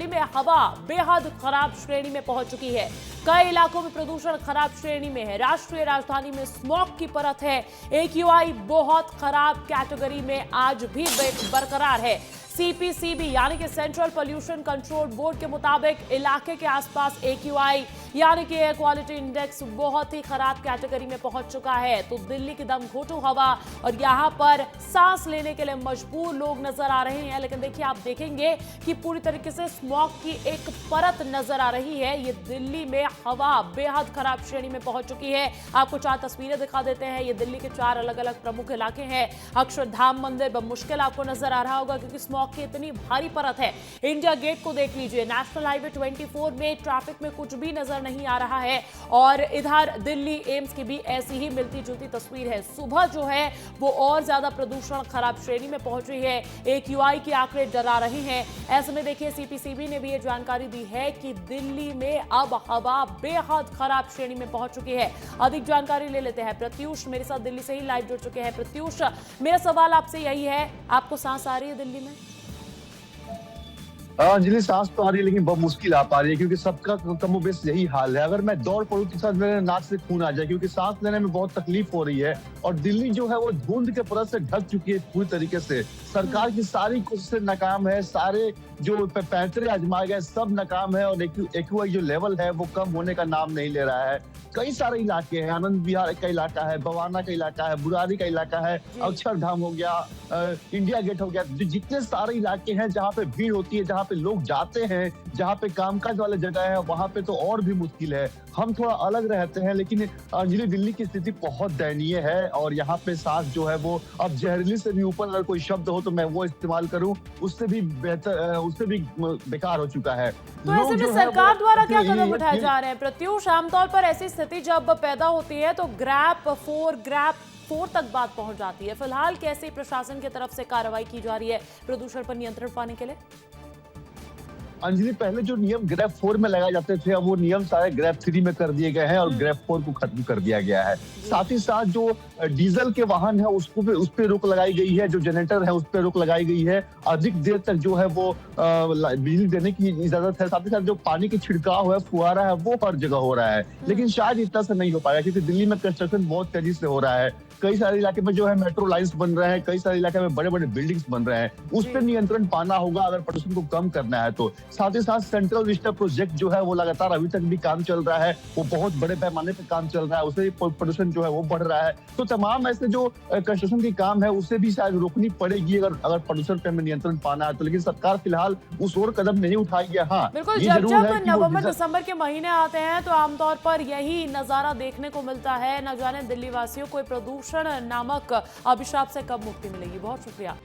दिल्ली में हवा बेहद खराब श्रेणी में पहुंच चुकी है। कई इलाकों में प्रदूषण खराब श्रेणी में है। राष्ट्रीय राजधानी में स्मॉग की परत है। AQI बहुत खराब कैटेगरी में आज भी बरकरार है। CPCB यानी कि सेंट्रल पोल्यूशन कंट्रोल बोर्ड के मुताबिक इलाके के आसपास AQI यानी कि एयर क्वालिटी इंडेक्स बहुत ही खराब कैटेगरी में पहुंच चुका है। तो दिल्ली की दम घोटू हवा और यहां पर सांस लेने के लिए मजबूर लोग नजर आ रहे हैं। लेकिन देखिए, आप देखेंगे कि पूरी तरीके से स्मॉग की एक परत नजर आ रही है। ये दिल्ली में हवा बेहद खराब श्रेणी में पहुंच चुकी है। आपको 4 तस्वीरें दिखा देते हैं। ये दिल्ली के 4 अलग अलग प्रमुख इलाके हैं। अक्षरधाम मंदिर बमुश्किल आपको नजर आ रहा होगा क्योंकि स्मॉग की इतनी भारी परत है। इंडिया गेट को देख लीजिए, नेशनल हाईवे 24 में ट्रैफिक में कुछ भी नजर नहीं आ रहा है। और इधर दिल्ली एम्स की भी ऐसी ही मिलती जुलती तस्वीर है। सुबह जो है वो और ज्यादा प्रदूषण खराब श्रेणी में पहुंच रही है। AQI के आंकड़े डरा रहे हैं। ऐसे में देखिए, CPCB ने भी ये जानकारी दी है कि दिल्ली में अब हवा बेहद खराब श्रेणी में पहुंच चुकी है। अधिक जानकारी ले लेते हैं। प्रत्यूष मेरे साथ दिल्ली से ही लाइव जुड़ चुके हैं। प्रत्यूष, मेरा सवाल आपसे यही है, आपको सांस आ रही है दिल्ली में? अंजलि, सांस तो आ रही है लेकिन बहुत मुश्किल आ पा रही है क्योंकि सबका कमोबेश यही हाल है। अगर मैं दौड़ पड़ूं तो शायद मेरे नाक से खून आ जाए क्योंकि सांस लेने में बहुत तकलीफ हो रही है। और दिल्ली जो है वो धुंध के परत से ढक चुकी है पूरी तरीके से। सरकार की सारी कोशिशें नाकाम है। सारे जो पैंतरे आजमाए गए सब नाकाम है। और AQI जो लेवल है वो कम होने का नाम नहीं ले रहा है। कई सारे इलाके हैं, आनंद विहार का इलाका है, बवाना का इलाका है, बुरारी का इलाका है, अक्षरधाम हो गया, इंडिया गेट हो गया, जितने सारे इलाके हैं जहाँ पे भीड़ होती है, जहाँ पे लोग जाते हैं, जहाँ पे कामकाज वाले जगह है, वहां पे तो और भी मुश्किल है। हम थोड़ा अलग रहते हैं लेकिन अंजलि, दिल्ली की स्थिति बहुत दयनीय है। और यहाँ पे सांस जो है वो अब जहरीली से भी ऊपर अगर कोई शब्द हो तो मैं वो इस्तेमाल करूं, उससे भी बेहतर, उससे भी बेकार हो चुका है। तो ऐसे में सरकार द्वारा क्या कदम उठाए जा रहे हैं? प्रत्यूष, आमतौर पर ऐसी स्थिति जब पैदा होती है तो ग्रैप 4 तक बात पहुंच जाती है। फिलहाल कैसे प्रशासन की तरफ से कार्रवाई की जा रही है प्रदूषण पर नियंत्रण पाने के लिए? अंजलि, पहले जो नियम ग्रेप 4 में लगाए जाते थे अब वो नियम सारे ग्रेप 3 में कर दिए गए हैं और ग्रेप 4 को खत्म कर दिया गया है। साथ ही साथ जो डीजल के वाहन है उस पे रोक लगाई गई है। जो जनरेटर है उस पे रोक लगाई गई है। अधिक देर तक जो है वो बिजली देने की इजाजत है। साथ ही साथ जो पानी की छिड़काव है, फुहारा है, वो हर जगह हो रहा है। लेकिन शायद इतना से नहीं हो पाएगा क्योंकि दिल्ली में कंस्ट्रक्शन बहुत तेजी से हो रहा है। कई सारे इलाके में जो है मेट्रो लाइंस बन रहे हैं, कई सारे इलाके में बड़े बड़े बिल्डिंग्स बन रहे हैं। उस पर नियंत्रण पाना होगा अगर प्रदूषण को कम करना है तो। साथ ही साथ सेंट्रल विस्टा प्रोजेक्ट जो है वो लगातार अभी तक भी काम चल रहा है। वो बहुत बड़े पैमाने पे काम चल रहा है, उससे प्रदूषण जो है वो बढ़ रहा है। तो तमाम ऐसे जो कंस्ट्रक्शन की काम है उसे भी शायद रोकनी पड़ेगी अगर प्रदूषण पे नियंत्रण पाना है तो। लेकिन सरकार फिलहाल उस ओर कदम नहीं उठाई है। हाँ, बिल्कुल, जब नवंबर दिसंबर के महीने आते हैं तो आमतौर पर यही नजारा देखने को मिलता है। न जाने दिल्ली वासियों को प्रदूषण नामक अभिशाप से कब मुक्ति मिलेगी। बहुत शुक्रिया।